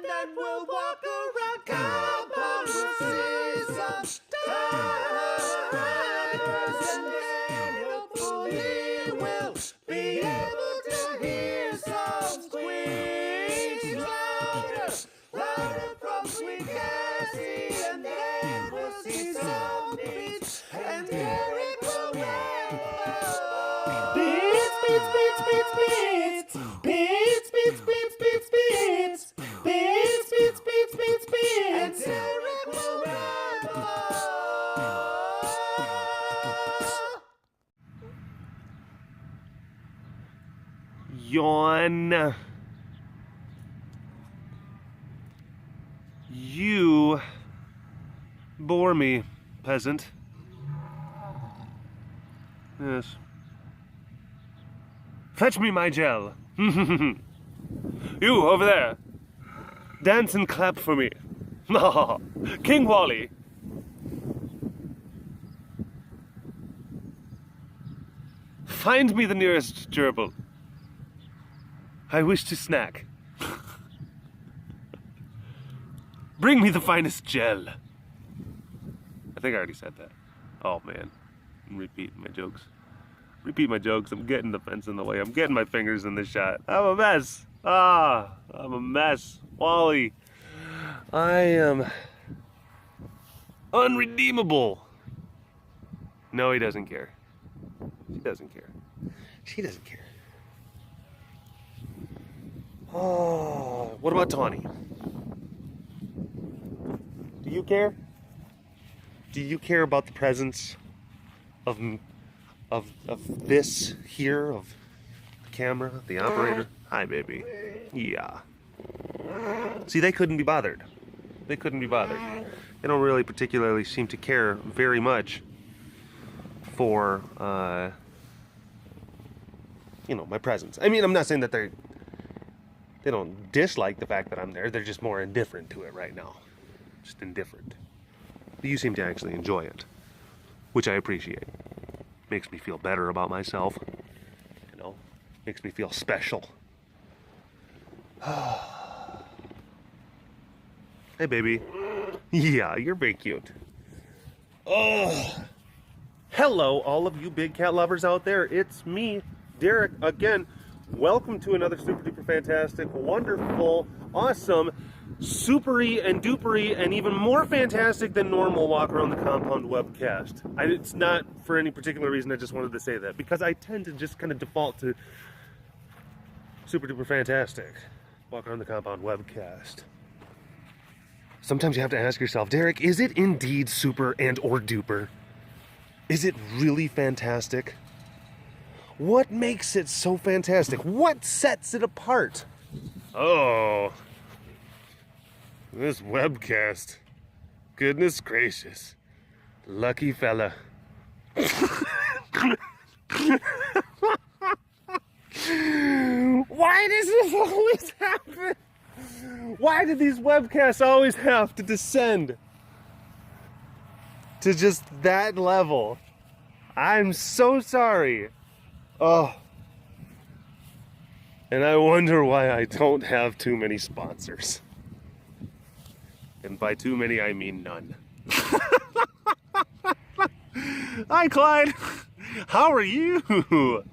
and then we'll walk around compound. We'll see some divers, and then hopefully we'll be able to hear some squeaks louder from Sweet Cassie, and then we'll see some beats, and Derek will ramble. Beats, beats, beats, beats, beats. Beats, beats, beats, beats, beats. Beats, beats, beats, beats, beats. And Derek will ramble. Yawn. You bore me, peasant. Yes. Fetch me my gel. You, over there. Dance and clap for me. King Wally. Find me the nearest gerbil. I wish to snack. Bring me the finest gel. I think I already said that. Oh man, I'm repeating my jokes. Repeat my jokes. I'm getting the fence in the way. I'm getting my fingers in the shot. I'm a mess. I'm a mess. Wally, I am unredeemable. No, he doesn't care. She doesn't care. She doesn't care. Oh, what about Tawny? Do you care? Do you care about the presence of this here, of the camera, the operator? Hi, baby. Yeah. See, they couldn't be bothered. They couldn't be bothered. They don't really particularly seem to care very much for, you know, my presence. I mean, I'm not saying that they don't dislike the fact that I'm there. They're just more indifferent to it right now. Just indifferent. But you seem to actually enjoy it, which I appreciate. Makes me feel better about myself. You know, makes me feel special. Hey, baby. Yeah, you're very cute. Oh, hello, all of you big cat lovers out there. It's me, Derek, again. Welcome to another super duper fantastic, wonderful, awesome, supery and dupery and even more fantastic than normal walk around the compound webcast. It's not for any particular reason. I just wanted to say that because I tend to just kind of default to super duper fantastic walk around the compound webcast. Sometimes you have to ask yourself, Derek, is it indeed super and or duper? Is it really fantastic? What makes it so fantastic? What sets it apart? Oh, this webcast. Goodness gracious. Lucky fella. Why does this always happen? Why do these webcasts always have to descend to just that level? I'm so sorry. Oh. And I wonder why I don't have too many sponsors. And by too many, I mean none. Hi, Clyde. How are you?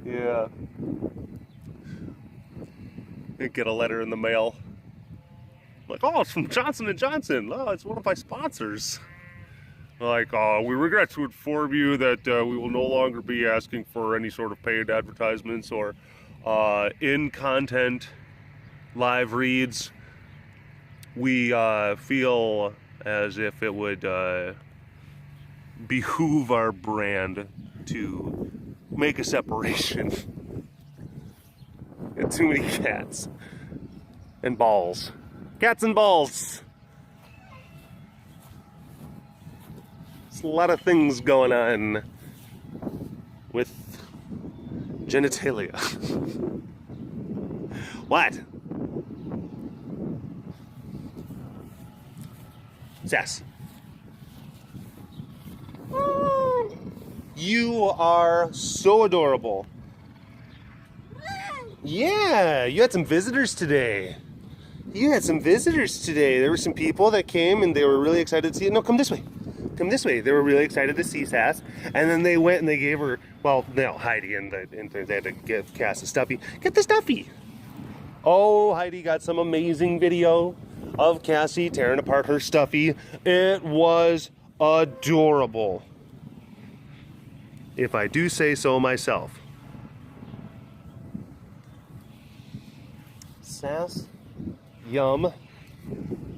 Yeah. I get a letter in the mail. Like, oh, it's from Johnson & Johnson. Oh, it's one of my sponsors. Like, we regret to inform you that we will no longer be asking for any sort of paid advertisements or in-content live reads. We feel as if it would behoove our brand to make a separation. Got too many cats and balls. Cats and balls. There's a lot of things going on with genitalia. What? Sass. You are so adorable. Yeah, you had some visitors today. You had some visitors today. There were some people that came and they were really excited to see it. No, come this way. Come this way. They were really excited to see Sass. And then they went and they gave her, well, no, Heidi and they had to give Cass a stuffy. Get the stuffy. Oh, Heidi got some amazing video of Cassie tearing apart her stuffy. It was adorable, if I do say so myself. Sass, yum,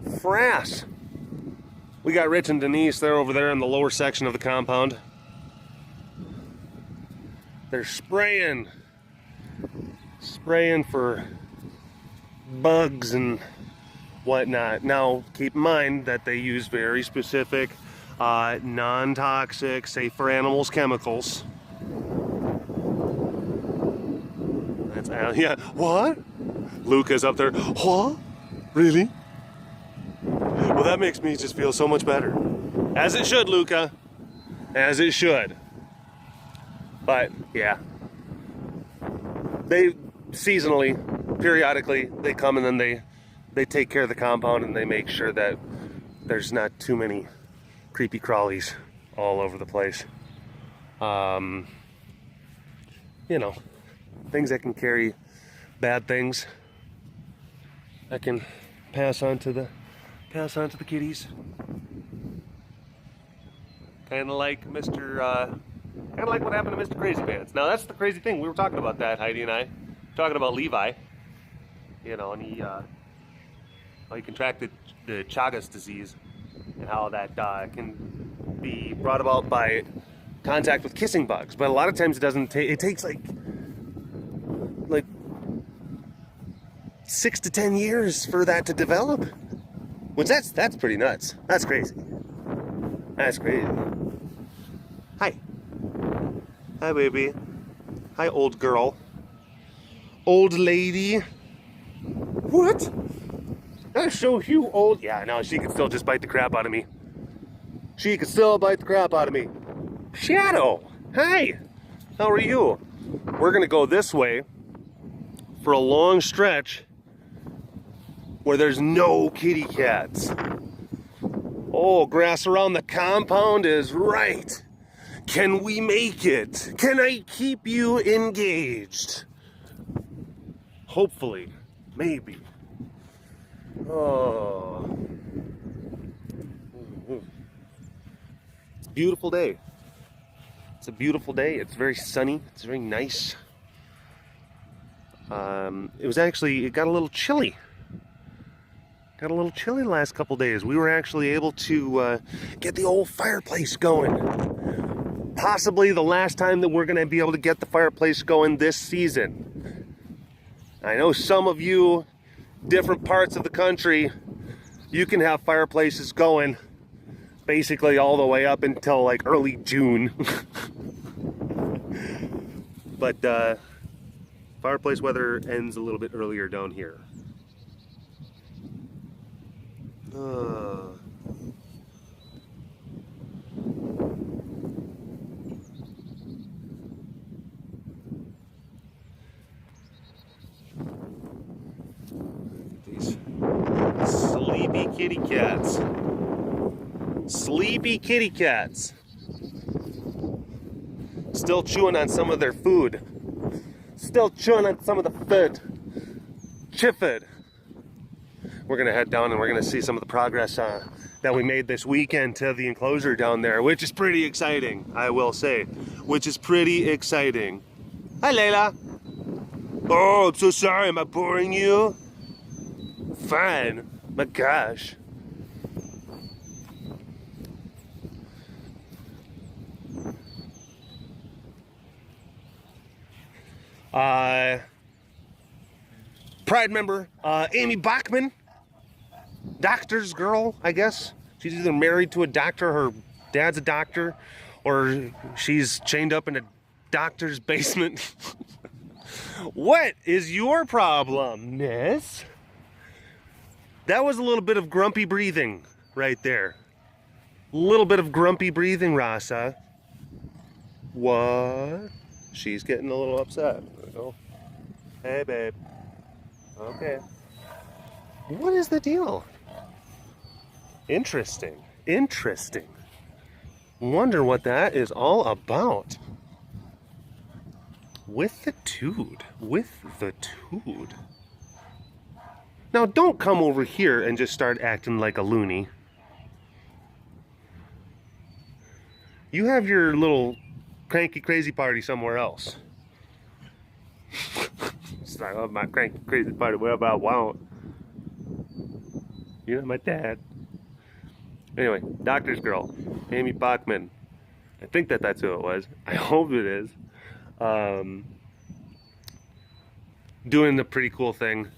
frass. We got Rich and Denise. They're over there in the lower section of the compound. They're spraying for bugs and whatnot. Now, keep in mind that they use very specific, non-toxic, safe for animals chemicals. That's yeah. What? Luca's up there. What? Really? Well, that makes me just feel so much better. As it should, Luca. As it should. But, yeah. They, seasonally, periodically, they come and then they take care of the compound and they make sure that there's not too many creepy crawlies all over the place. You know, things that can carry bad things that can pass on to the kitties. Kind of like what happened to Mr. Crazy Pants. Now that's the crazy thing. We were talking about that, Heidi and I, talking about Levi. You know, and he contracted the Chagas disease, and how that can be brought about by contact with kissing bugs. But a lot of times it doesn't take. It takes like 6 to 10 years for that to develop. Which that's pretty nuts. That's crazy. That's crazy. Hi. Hi, baby. Hi, old girl. Old lady. What? That's so you old. Yeah, no, she can still just bite the crap out of me. She can still bite the crap out of me. Shadow. Hi. How are you? We're gonna go this way for a long stretch where there's no kitty cats. Oh, grass around the compound is right. Can we make it? Can I keep you engaged? Hopefully. Maybe. Oh. It's a beautiful day. It's a beautiful day. It's very sunny. It's very nice. It got a little chilly. Got a little chilly the last couple days. We were actually able to get the old fireplace going. Possibly the last time that we're going to be able to get the fireplace going this season. I know some of you, different parts of the country, you can have fireplaces going basically all the way up until like early June. But fireplace weather ends a little bit earlier down here. These sleepy kitty cats. Sleepy kitty cats. Still chewing on some of their food. Still chewing on some of the food. Chiffid. We're gonna head down and we're gonna see some of the progress that we made this weekend to the enclosure down there, which is pretty exciting, I will say. Which is pretty exciting. Hi, Layla. Oh, I'm so sorry. Am I boring you? Fine. My gosh. Pride member, Amy Bachman, doctor's girl, I guess. She's either married to a doctor, her dad's a doctor, or she's chained up in a doctor's basement. What is your problem, miss? That was a little bit of grumpy breathing right there. A little bit of grumpy breathing, Rasa. What? She's getting a little upset. There we go. Hey, babe. Okay. What is the deal? Interesting. Interesting. Wonder what that is all about. With the tood. With the tood. Now, don't come over here and just start acting like a loony. You have your little cranky crazy party somewhere else. It's not of my cranky crazy party. What about wow? You're not my dad. Anyway, Doctor's Girl, Amy Bachman. I think that's who it was. I hope it is. Doing the pretty cool thing.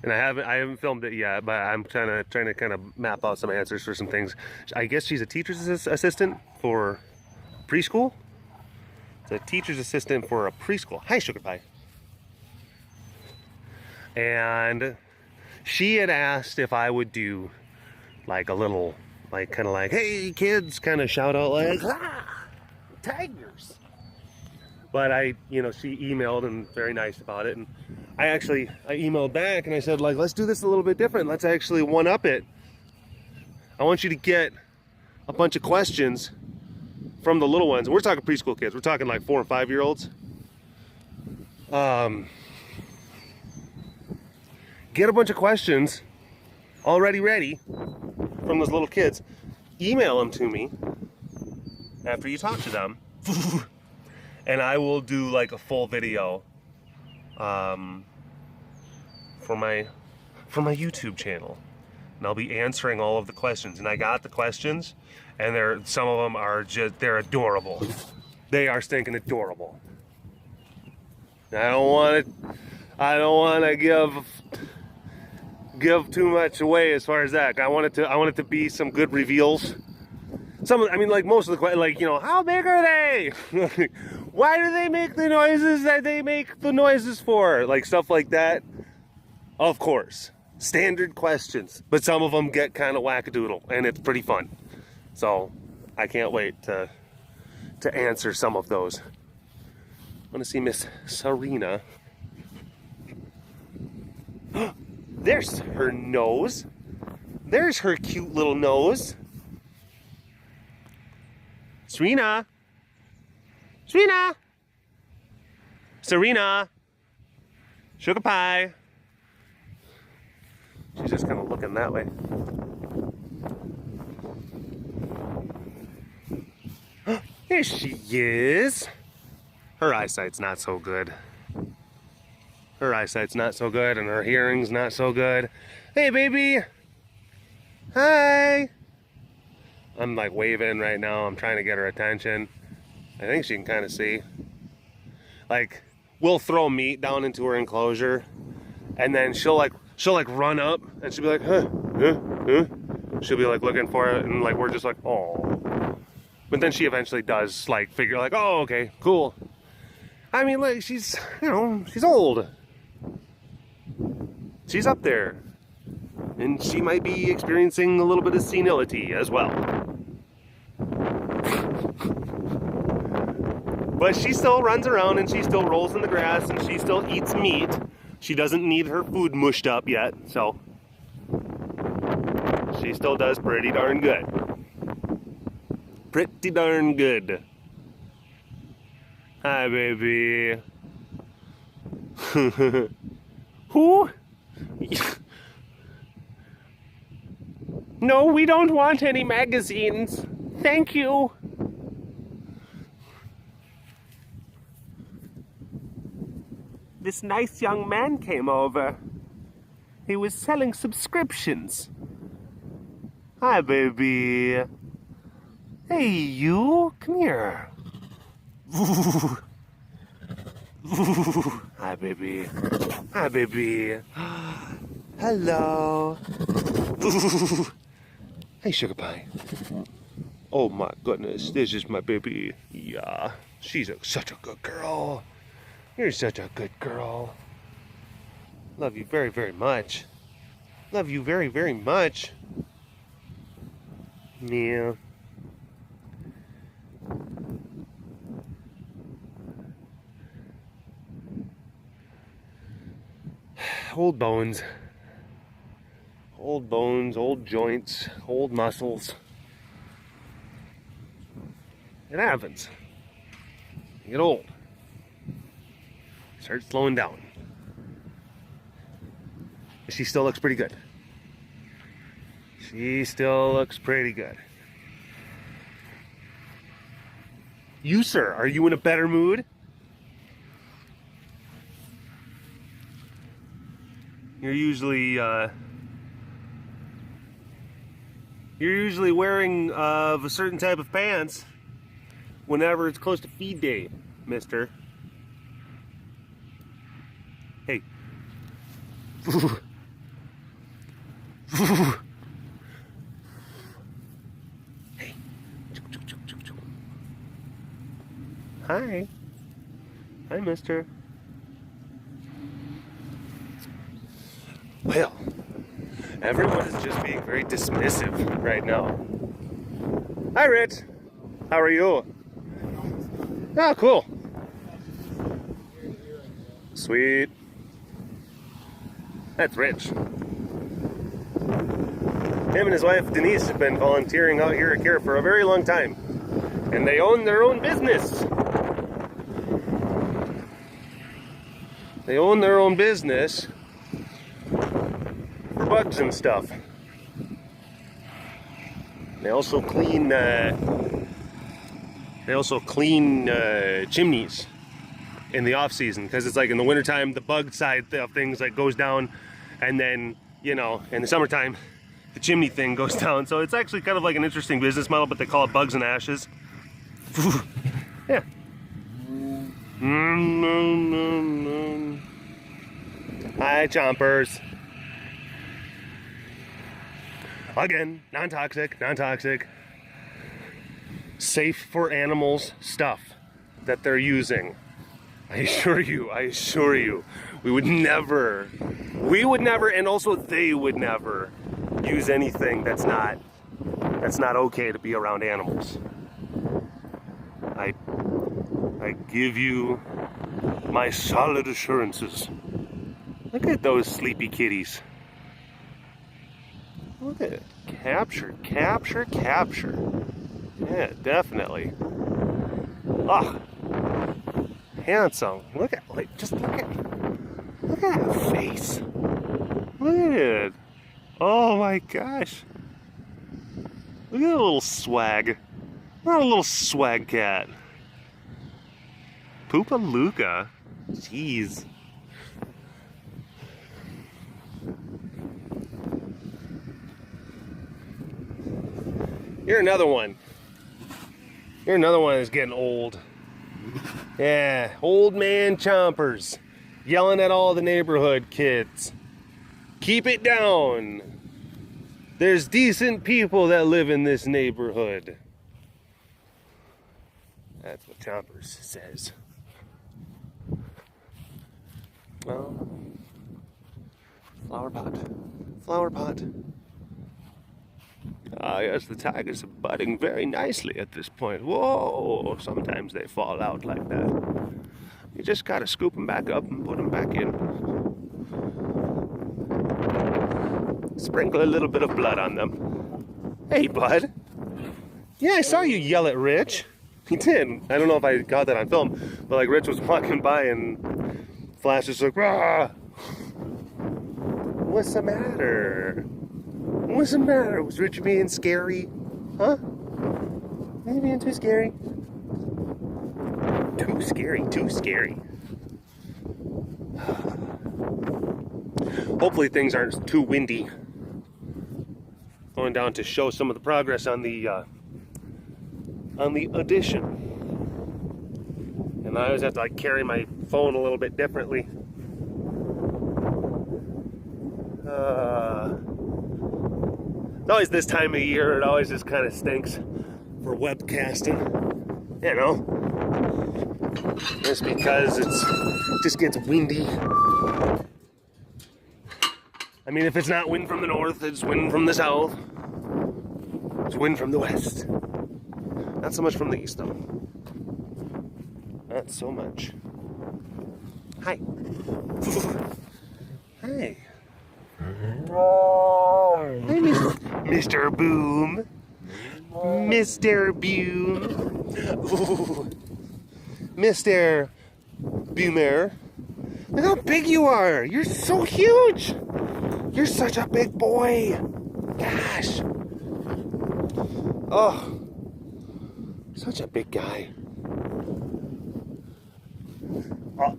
And I haven't filmed it yet, but I'm trying to kind of map out some answers for some things. I guess she's a teacher's assistant for preschool. It's a teacher's assistant for a preschool. Hi, Sugar Pie. And she had asked if I would do like a little, like kind of like, hey kids, kind of shout out like, ah, tigers. But she emailed and very nice about it. And I emailed back and I said, like, let's do this a little bit different. Let's actually one-up it. I want you to get a bunch of questions from the little ones. We're talking preschool kids. We're talking like 4 and 5 year olds. Get a bunch of questions already ready from those little kids. Email them to me after you talk to them. And I will do like a full video for my YouTube channel, and I'll be answering all of the questions. And I got the questions, and some of them are they're adorable. They are stinking adorable. I don't want to give too much away as far as that. I want it to be some good reveals. Most of the questions, like, how big are they? Why do they make the noises that they make the noises for? Like, stuff like that. Of course. Standard questions. But some of them get kind of wackadoodle, and it's pretty fun. So, I can't wait to answer some of those. I want to see Miss Serena. There's her nose. There's her cute little nose. Serena! Serena! Serena! Sugar Pie! She's just kind of looking that way. Here she is! Her eyesight's not so good. Her eyesight's not so good, and her hearing's not so good. Hey, baby! Hi! I'm like waving right now. I'm trying to get her attention. I think she can kind of see. Like, we'll throw meat down into her enclosure, and then she'll run up, and she'll be like, huh. She'll be like looking for it, and like we're just like, oh. But then she eventually does like figure like, oh, okay, cool. I mean, like, she's old. She's up there. And she might be experiencing a little bit of senility as well. But she still runs around and she still rolls in the grass and she still eats meat. She doesn't need her food mushed up yet, so she still does pretty darn good. Pretty darn good. Hi, baby. Who? No, we don't want any magazines. Thank you. This nice young man came over. He was selling subscriptions. Hi, baby. Hey, you. Come here. Hi, baby. Hi, baby. Hello. Hey, Sugar Pie. Oh my goodness, this is my baby. Yeah, she's such a good girl. You're such a good girl. Love you very, very much. Love you very, very much. Yeah. Old bones. Old bones, old joints, old muscles. It happens. You get old. Start slowing down. She still looks pretty good. She still looks pretty good. You, sir, are you in a better mood? You're usually wearing a certain type of pants whenever it's close to feed day, mister. Hey. Hey. Hi. Hi, mister. Well, everyone is just being very dismissive right now. Hi, Rich. How are you? Oh, cool. Sweet. That's Rich. Him and his wife Denise have been volunteering out here at Care for a very long time. And they own their own business. They own their own business for bugs and stuff. They also clean chimneys in the off season, because it's like in the wintertime the bug side of things like goes down, and then, you know, in the summertime the chimney thing goes down. So it's actually kind of like an interesting business model, but they call it bugs and ashes. Yeah. Hi, chompers. Again, non-toxic, safe for animals stuff that they're using. I assure you, we would never, and also they would never use anything that's not okay to be around animals. I give you my solid assurances. Look at those sleepy kitties. Look at it. Capture. Yeah, definitely. Ah, handsome. Look at that face. Look at it. Oh my gosh. Look at that little swag. What a little swag cat. Poopa-Luca. Jeez. You're another one. That's getting old. Yeah, old man chompers. Yelling at all the neighborhood kids. Keep it down. There's decent people that live in this neighborhood. That's what Chompers says. Well, flower pot. Ah, yes, the tigers are budding very nicely at this point. Whoa, sometimes they fall out like that. You just gotta scoop them back up and put them back in. Sprinkle a little bit of blood on them. Hey, bud. Yeah, I saw you yell at Rich. He did. I don't know if I got that on film, but like Rich was walking by and Flash is like, rah! What's the matter? What's the matter? Was Rich being scary? Huh? Was he being too scary? Too scary. Hopefully things aren't too windy. Going down to show some of the progress on the addition. And I always have to like carry my phone a little bit differently. It's always this time of year, it always just kind of stinks for webcasting, you know, just because it just gets windy. I mean, if it's not wind from the north, it's wind from the south. It's wind from the west. Not so much from the east, though. Not so much. Hi. Hey. Oh. Mr. Boom. Mr. Boom. Ooh. Mr. Boomer. Look how big you are. You're so huge. You're such a big boy. Gosh. Oh. Such a big guy. Oh.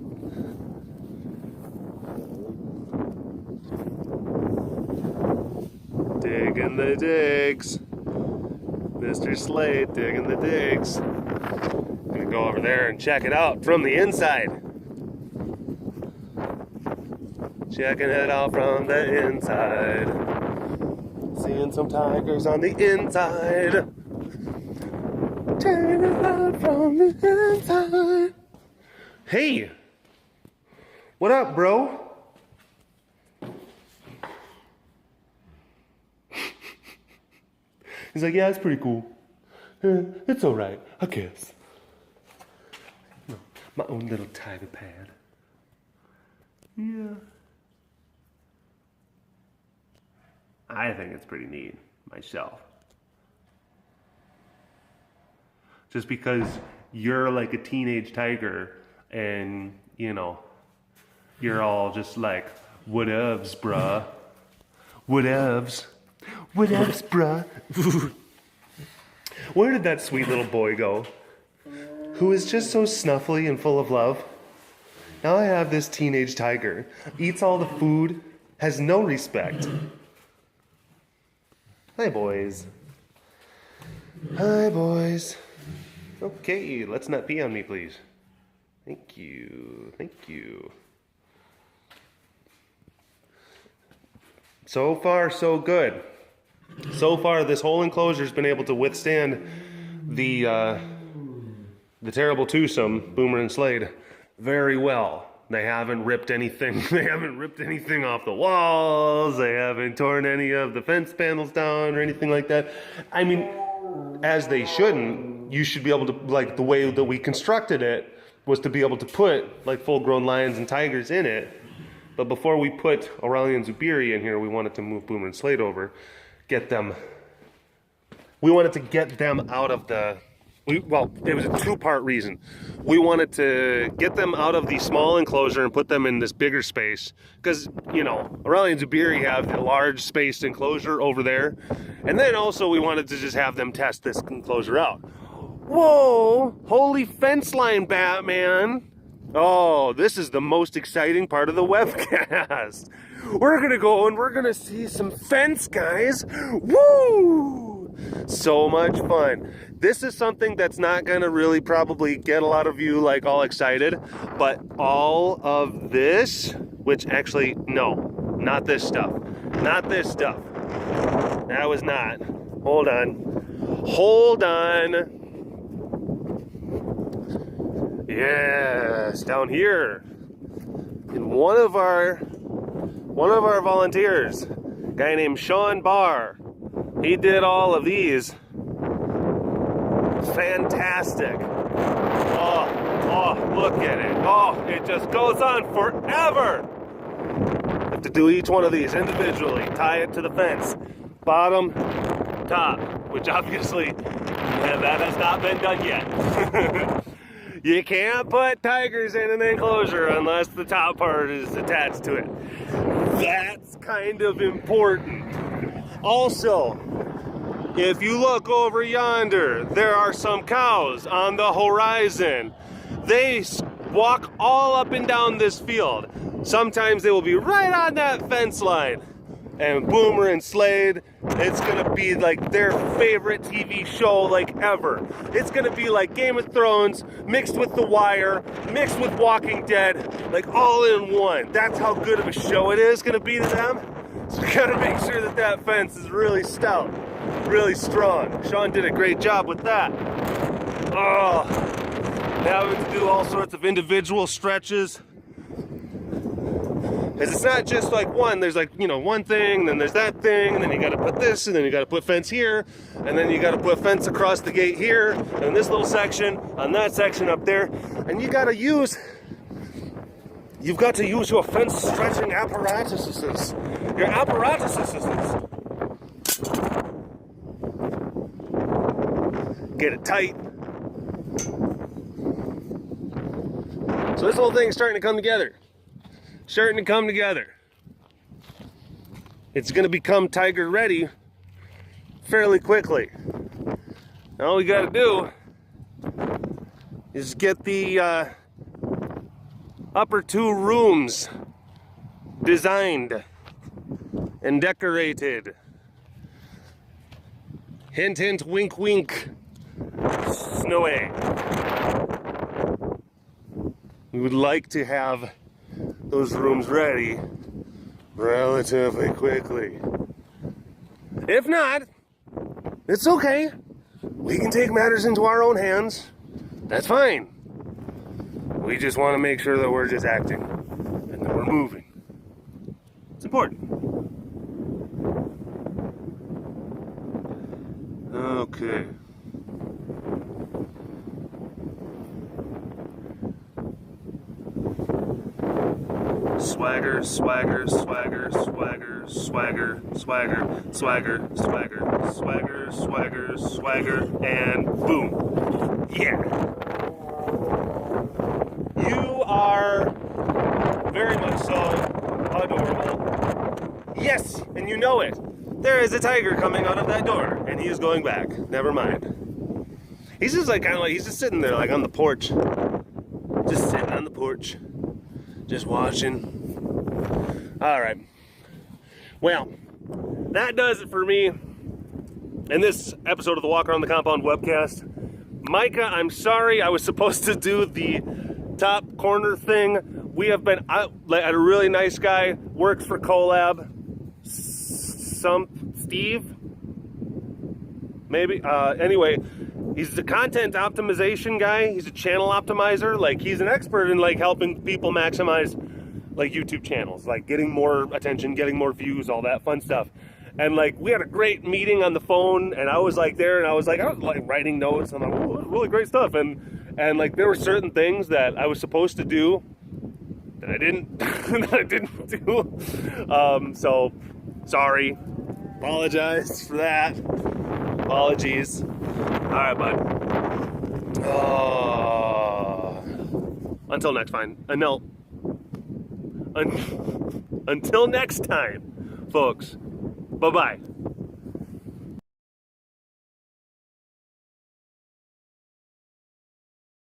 Digging the digs. Mr. Slade digging the digs. Gonna go over there and check it out from the inside. Checking it out from the inside. Seeing some tigers on the inside. Checking it out from the inside. Hey! What up, bro? He's like, yeah, it's pretty cool. It's alright, I guess. My own little tiger pad. Yeah. I think it's pretty neat, myself. Just because you're like a teenage tiger and, you know, you're all just like, whatevs, bruh. Whatevs. Whatevs, bruh. Where did that sweet little boy go? Who is just so snuffly and full of love? Now I have this teenage tiger. Eats all the food, has no respect. Hi, boys. Hi, boys. Okay, let's not pee on me, please. Thank you. Thank you. So far, so good. So far, this whole enclosure's been able to withstand the terrible twosome, Boomer and Slade, very well. They haven't ripped anything. They haven't ripped anything off the walls. They haven't torn any of the fence panels down or anything like that. I mean, as they shouldn't. You should be able to, like, the way that we constructed it was to be able to put like full-grown lions and tigers in it. But before we put Aurelia and Zubiri in here, we wanted to move Boomer and Slade over, we wanted to get them out of the, well, it was a two-part reason. We wanted to get them out of the small enclosure and put them in this bigger space. Because, you know, Aurelia and Zubiri have the large spaced enclosure over there. And then also we wanted to just have them test this enclosure out. Whoa! Holy fence line, Batman! Oh, this is the most exciting part of the webcast. We're gonna go and we're gonna see some fence, guys. Woo! So much fun. This is something that's not gonna really probably get a lot of you like all excited, but all of this, which actually, no, not this stuff. Not this stuff. That was not. Hold on. Hold on. Yes, down here. And one of our volunteers, a guy named Sean Barr, he did all of these. Fantastic. Oh, look at it. Oh, it just goes on forever. Have to do each one of these individually. Tie it to the fence. Bottom, top, which obviously that has not been done yet. You can't put tigers in an enclosure unless the top part is attached to it. That's kind of important. Also, if you look over yonder, there are some cows on the horizon. They walk all up and down this field. Sometimes they will be right on that fence line. And Boomer and Slade, it's gonna be like their favorite TV show like ever. It's gonna be like Game of Thrones mixed with The Wire, mixed with Walking Dead, like all in one. That's how good of a show it is gonna be to them. So we gotta make sure that that fence is really stout, really strong. Sean did a great job with that. Oh, having to do all sorts of individual stretches. Because it's not just like one, there's like, you know, one thing, then there's that thing, and then you gotta put this, and then you gotta put fence here, and then you gotta put fence across the gate here, and this little section, on that section up there, and you've got to use your fence stretching apparatuses. Your apparatuses. get it tight. So this whole thing's starting to come together. Starting to come together. It's going to become Tiger ready fairly quickly. All we got to do is get the upper two rooms designed and decorated. Hint, hint, wink, wink. Snowy. We would like to have those rooms ready relatively quickly. If not, it's okay. We can take matters into our own hands. That's fine. We just want to make sure that we're just acting and that we're moving. It's important. Okay. Swagger, swagger, swagger, swagger, swagger, swagger, swagger, swagger, swagger, swagger, swagger, and boom. Yeah. You are very much so adorable. Yes, and you know it. There is a tiger coming out of that door, and he is going back. Never mind. He's just like he's just sitting there like on the porch. Just sitting on the porch. Just watching. All right. Well, that does it for me in this episode of the Walk Around the Compound webcast. Micah, I'm sorry. I was supposed to do the top corner thing. We have been out at a really nice guy, works for Collab. Steve? Maybe? Anyway, he's the content optimization guy. He's a channel optimizer. Like, he's an expert in, like, helping people maximize, like, YouTube channels. Like, getting more attention, getting more views, all that fun stuff. And, like, we had a great meeting on the phone, and I was, like, there, and I was, like, writing notes. And I'm like, oh, really great stuff. And, like, there were certain things that I was supposed to do that I didn't, do. So, sorry. Apologize for that. Apologies. All right, bud. Until next time. Until next time, folks. Bye-bye.